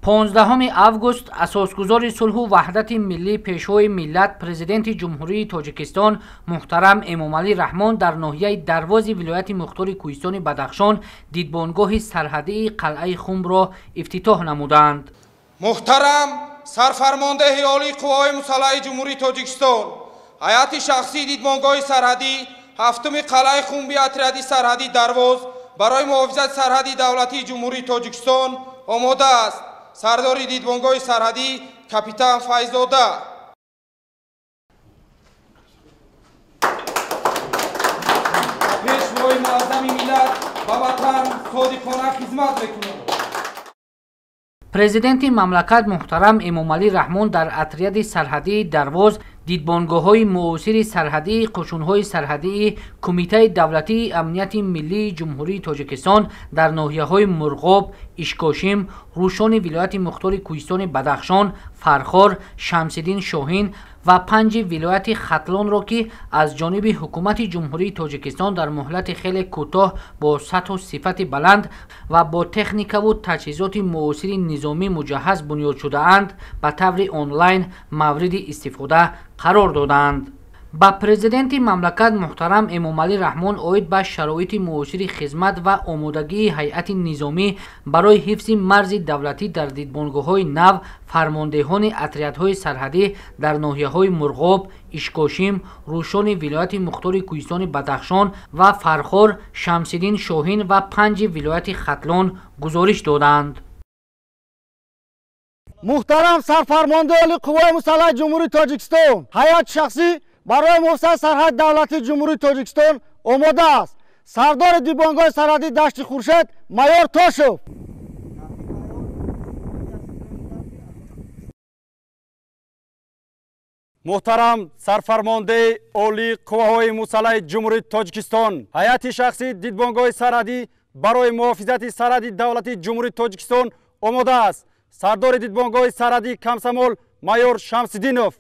15 август асосгузори сулҳу ваҳдати миллӣ пешвои миллат президенти ҷумҳурии тоҷикистон муҳтарам Эмомалӣ Раҳмон дар ноҳияи дарвози вилояти мухтори Кӯҳистони Бадахшон дидбонгоҳи сарҳадии қалъаи Хумро ифтитоҳ намуданд. муҳтарам сарфармондаи олии қувваҳои мусаллаҳаи ҷумҳурии тоҷикистон, ҳайати шахсии дидбонгоҳи сарҳадӣ ҳафтуми қалъаи Хумби отряди сарҳадӣ дарвоз барои муҳофизати сарҳади давлатии ҷумҳурии тоҷикистон омода аст. сардори дидбонгоҳи сарҳадӣ капитан Файзода. пешвои муаззами миллат ба ватан содиқона хизмат мекунад. президенти мамлакат муҳтарам Эмомалӣ Раҳмон дар отряди сарҳадии дарвоз дидбонгоҳҳои муосири сарҳадии қушунҳои сарҳадии Кумитаи давлатии амнияти миллии ҷумҳурии тоҷикистон дар ноҳияҳои Мурғоб, Ишкошим, Рӯшони вилояти мухтори Кӯҳистони Бадахшон, Фархор, Шамсиддин Шоҳин ва 5 вилояти Хатлонро ки аз ҷониби ҳукумати ҷумҳурии тоҷикистон дар муҳлати хеле кӯтоҳ бо сатҳу сифати баланд ва бо техникаву таҷҳизоти муосири низомӣ муҷаҳҳаз бунёд шудаанд, ба таври онлайн мавриди истифода қарор доданд. ба президенти мамлакат муҳтарам Эмомалӣ Раҳмон оид ба шароити муосири хизмат ва омодагии ҳайати низомӣ барои ҳифзи марзи давлатӣ дар дидбонгоҳҳои нав фармондеҳони отрядҳои сарҳадӣ дар ноҳияҳои Мурғоб, Ишкошим, Рӯшони вилояти мухтори Кӯҳистони Бадахшон ва Фархор, Шамсиддин Шоҳин ва 5 вилояти Хатлон гузориш доданд. муҳтарам сарфармондаи олии қувваҳои мусаллаҳаи ҷумҳурии тоҷикистон, ҳайати шахсӣ барои муҳофизати сарҳади давлатии ҷумҳурии тоҷикистон омода аст. сардори дидбонгоҳи сарҳадии дашти Хуршед майор Тошев. муҳтарам сарфармондаи олии қувваҳои мусаллаҳаи ҷумҳурии тоҷикистон, ҳайати шахсии дидбонгоҳи сарҳадӣ барои муҳофизати сарҳади давлатии ҷумҳурии тоҷикистон омода аст. сардори дидбонгоҳи сарҳадии Камсамол майор Шамсиддинов.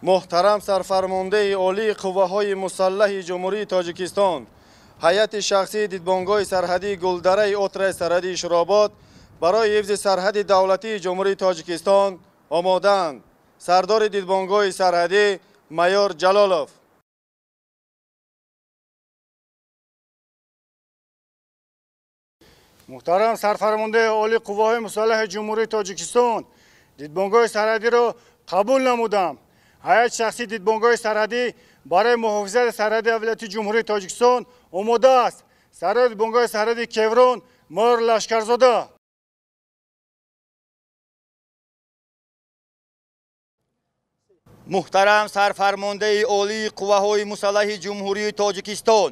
муҳтарам сарфармондаи олии қувваҳои мусаллаҳи ҷумҳурии тоҷикистон, ҳайати шахсии дидбонгоҳи сарҳадии Гулдараи отраи сарҳадии Шуробод барои ҳифзи сарҳади давлатии ҷумҳурии тоҷикистон омодаанд. сардори дидбонгоҳи сарҳадӣ майор Ҷалолов. муҳтарам сарфармондаи олии қувваҳои мусаллаҳаи ҷумҳурии тоҷикистон, дидбонгоҳи сарҳадиро қабул намудам. ҳайати шахсии дидбонгоҳи сарҳадӣ барои муҳофизати сарҳади давлатии ҷумҳурии тоҷикистон омода аст. сардори дидбонгоҳи сарҳадии Кеврон майор Лашкарзода. муҳтарам сарфармондаи олии қувваҳои мусаллаҳаи ҷумҳурии тоҷикистон,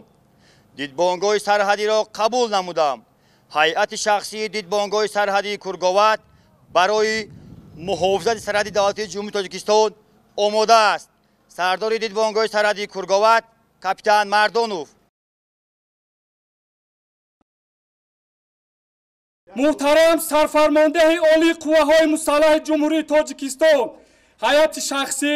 дидбонгоҳи сарҳадиро қабул намудам. ҳайати шахсии дидбонгоҳи сарҳадии Курговат барои муҳофизати сарҳади давлатии ҷумҳурии тоҷикистон омода аст. сардори дидбонгоҳи сарҳадии Курговат капитан Мардонов. муҳтарам сарфармондаи олии қувваҳои мусаллаҳаи ҷумҳурии тоҷикистон, ҳайати шахсӣ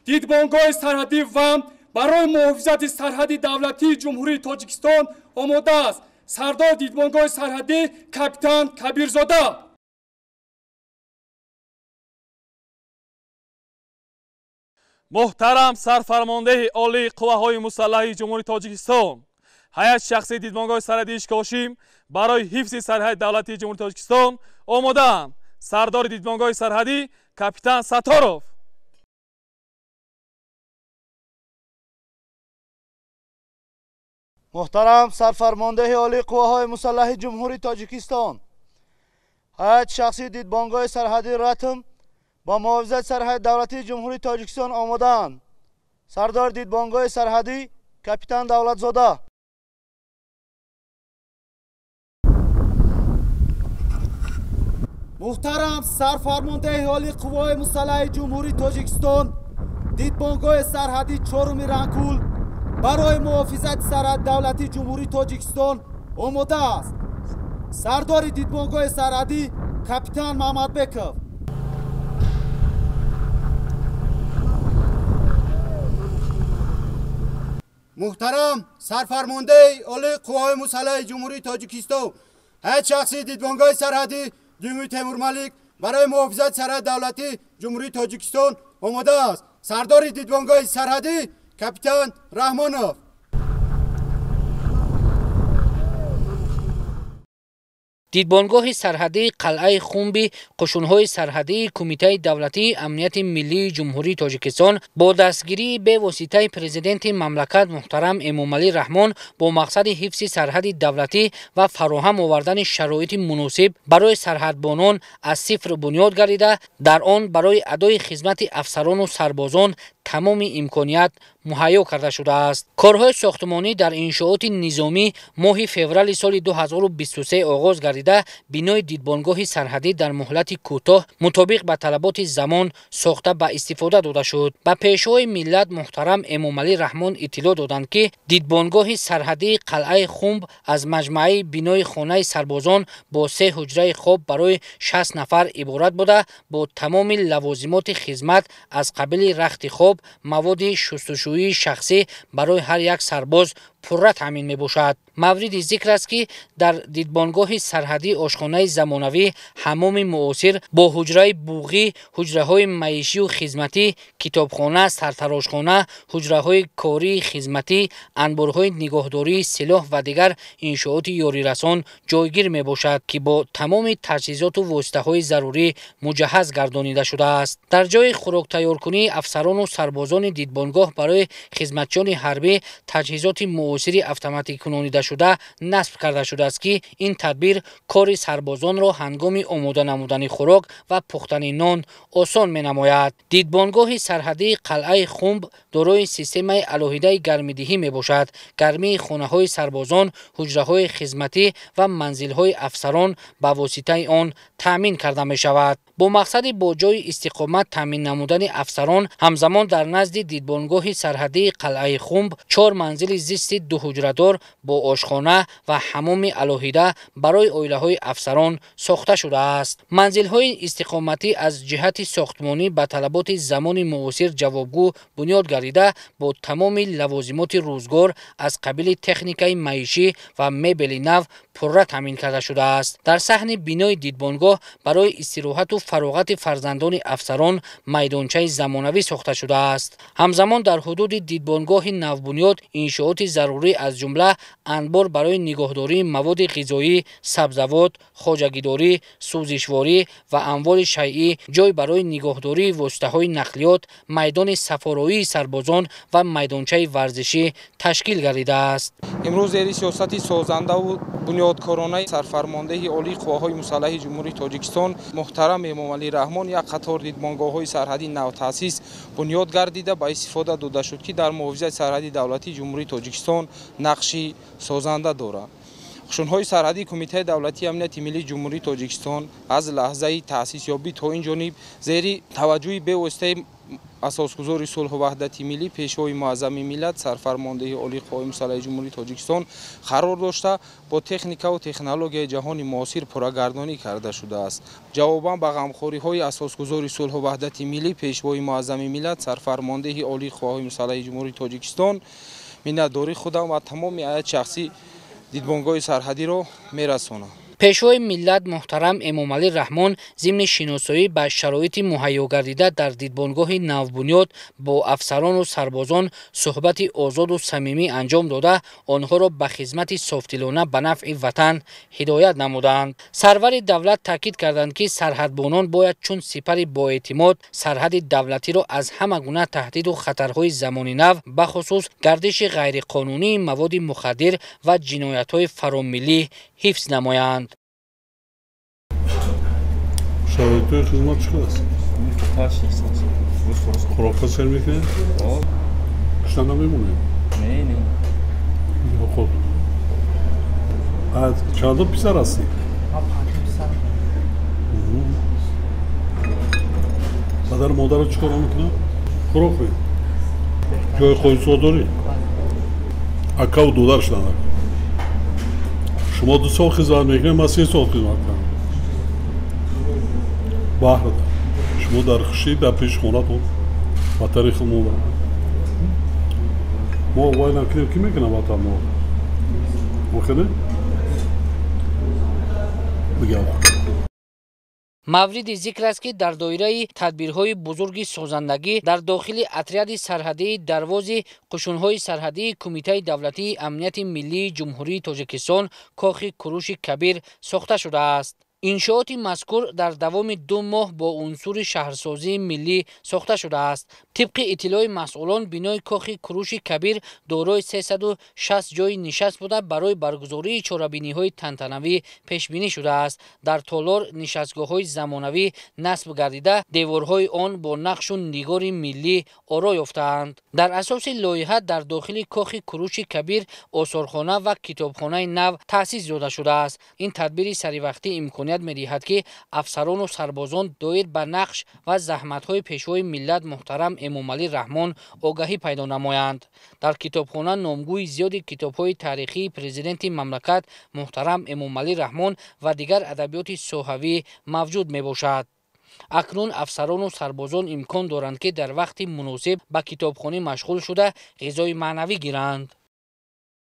дидбонгоҳи сарҳадӣ ВАМ барои муҳофизати сарҳади давлатии ҷумҳурии тоҷикистон омода аст. сардори дидбонгоҳи сарҳадӣ капитан Кабирзода. муҳтарам сарфармондаи олии қувваҳои мусаллаҳаи ҷумҳурии тоҷикистон, ҳайати шахсии дидбонгоҳи сарҳадии Ишкошим барои ҳифзи сарҳади давлатии ҷумҳурии тоҷикистон омодаанд. сардори дидбонгоҳи сарҳадӣ капитан Саторов. муҳтарам сарфармондаи олии қувваҳои мусаллаҳаи ҷумҳурии тоҷикистон, ҳайати шахсии дидбонгоҳи сарҳадии Ратм ба муҳофизати сарҳади давлатии ҷумҳурии тоҷикистон омодаанд. сардори дидбонгоҳи сарҳадӣ капитан Давлатзода. муҳтарам сарфармондаи олии қувваҳои мусаллаҳаи ҷумҳурии тоҷикистон, дидбонгоҳи сарҳадии 4 Рангул барои муҳофизати сарҳади давлатии ҷумҳурии тоҷикистон омода аст. сардори дидбонгоҳи сарҳадӣ капитан Маҳмадбеков. محترم سرفرمانده عالی قوای مسلح جمهوری تاجیکستان، هیئت شخصی دیدبانگاه سرحدی جمهوری تیمور ملیک برای محافظت سرحد دولتی جمهوری تاجیکستان آماده است. سردار دیدبانگاه سرحدی کاپیتان رحمانوف. دیدبانگاه سرحدی قلعه خونبی قشون‌های سرحدی کمیته دولتی امنیت ملی جمهوری تاجیکستان با دستگیری به واسطه پرزیدنت مملکت محترم امامعلی رحمان با مقصد حفظ سرحد دولتی و فراهم آوردن شرایط مناسب برای سرحدبانان از صفر بنیاد گردیده در آن برای ادای خدمت افسران و سربازان تمام امکانیت مهیا کرده شده است. کارهای ساختمانی در انشاءات نظامی ماه فوریه سال 2023 آغاز گردیده بنای دیدبانگاه سرحدی در مهلت کوتاه مطابق به طلبات زمان ساخته به استفاده داده شد. به پیشوای ملت محترم امامعلی رحمان اطلاع دادند که دیدبانگاه سرحدی قلعه خونب از مجموعه بنای خانه سربازان با 3 حجره خواب برای 60 نفر عبارت بوده با تمام لوازمات خدمت از قبیل رخت خواب، مواد شستشویی شخصی برای هر یک سرباز پره تامین می باشد. مورد ذکر است که در دیدبانگاه سرحدی آشخانه زمانوی، حمام معاصر با حجره بوغی، حجره های معیشی و خدمتی، کتابخانه، سرتراشخانه، حجره های کاری خدمتی، انبارهای نگهداری سلاح و دیگر انشاءات یاری رسان جایگیر می باشد که با تمام تجهیزات و واسطه های ضروری مجهز گردانیده شده است. در جای خوراک تیار کنی افسران و سربازان دیدبانگاه برای خدمتچیان حربی تجهیزات معاصر اتوماتیک کنانیده شده نصب کرده شده است که این تدبیر کار سربازان را هنگام آماده نمودن خوراک و پختن نان آسان می نماید. دیدبانگاه سرحدی قلعه خونب دارای سیستم علاهیده گرمیدهی می باشد. گرمی خانه های سربازان، حجره های خدمتی و منزل های افسران با واسطه آن تامین کرده می شود. با مقصد با جای استقامت تامین نمودن افسران همزمان در نزد دیدبانگاه سرحدی قلعه خونب 4 منزل زیست 2 حجره دار با آشخانه و حمام علاهیده برای عائله های افسران ساخته شده است. منزل های استقامتی از جهت ساختمانی به طلبات زمان معاصر جوابگو بنیاد گردیده با تمام لوازمات روزگار از قبیل تکنیک معیشی و مبل نو پره تامین کرده شده است. در صحن بنای دیدبانگاه برای استراحت و فراغت فرزندان افسران میدانچه زمانوی ساخته شده است. همزمان در حدود دیدبانگاه نوبنیاد انشاءات ضروری از جمله انبار برای نگهداری مواد غذایی، سبزیجات، خواجگیداری، سوزشواری و اموال شیعی، جای برای نگهداری واسطه‌های نقلیات، میدان سفارایی سربازان و میدانچه ورزشی تشکیل گردیده است. امروز زیر سیاست سازنده و بنیادکارانه سرفرمانده عالی قواهای مسلح جمهوری تاجیکستان محترم امامعلی رحمان یک قطار دیدبانگاه‌های سرحدی نو تأسیس بنیاد گردیده با استفاده داده شد که در محافظت سرحدی دولتی جمهوری تاجیکستان نقشی سازنده دارد. قشون‌های سرحدی کمیته دولتی امنیت ملی جمهوری تاجیکستان از لحظه تأسیس یابی تا این جانب زیر توجهی به واسطه اساسگذار صلح و وحدت ملی پیشوای معظم ملت سرفرمانده عالی قوای مسلح جمهوری تاجیکستان قرار داشته با تکنیک و تکنولوژی جهانی معاصر پرگردانی کرده شده است. جواباً به غمخوری‌های اساسگذار صلح و وحدت ملی پیشوای معظم ملت سرفرمانده عالی قوای مسلح جمهوری تاجیکستان میnnatdori خودم و تمام هیئت شخصی دیدبانگاه سرحدی را میرسانم. پیشوای ملت محترم امامعلی رحمان ضمن شناسایی به شرایط مهیا گردیده در دیدبانگاه نوبنیاد با افسران و سربازان صحبت آزاد و صمیمی انجام داده آنها را به خدمت صافدلانه به نفع وطن هدایت نمودند. سرور دولت تاکید کردند که سرحدبانان باید چون سپر با اعتماد سرحد دولتی را از همه گونه تهدید و خطرهای زمان نو به خصوص گردش غیرقانونی مواد مخدر و جنایت‌های فراملی حفظ نمایند. شرایط خدمت چقدر است؟ خوراک سر میکنه؟ کشتن نمیمونه؟ نه خب چند تا پسر هستی؟ 5 پسر. پدر مادر رو چیکار میکنه؟ خوراک بید جای خودت داری؟ اکا و دودرش نداره. شما 2 سال خدمت میکنه، من 3 سال خدمت کنم. بحر شما در خشی در پیش خونتون و تاریخ مولا ما وای نکنیم کی میکنه وطن ما ممکنه بگم мавриди зикр аст ки дар доираи тадбирҳои бузурги созандагӣ дар дохили отряди сарҳадии дарвози қушунҳои сарҳадии кумитаи давлатии амнияти миллии ҷумҳурии тоҷикистон кохи куруши кабир сохта шудааст. иншооти мазкур дар давоми 2 моҳ бо унсури шаҳрсозии миллӣ сохта шудааст. тибқи иттилои масъулон бинои кохи куруши кабир дорои 360 ҷойи нишаст буда барои баргузории чорабиниҳои тантанавӣ пешбинӣ шудааст. дар толор нишастгоҳҳои замонавӣ насб гардида деворҳои он бо нақшу нигори миллӣ оро ёфтаанд. дар асоси лоиҳа дар дохили кохи куруши кабир осорхона ва китобхонаи нав таъсис дода шудааст. ин тадбири саривақтӣ имконият медиҳад ки афсарону сарбозон доир ба нақш ва заҳматҳои пешвои миллат муҳтарам эмомалӣ раҳмон огаҳӣ пайдо намоянд. дар китобхона номгӯи зиёди китобҳои таърихии президенти мамлакат муҳтарам эмомалӣ раҳмон ва дигар адабиёти соҳавӣ мавҷуд мебошад. акнун афсарону сарбозон имкон доранд ки дар вақти муносиб ба китобхонӣ машғул шуда ғизои маънавӣ гиранд.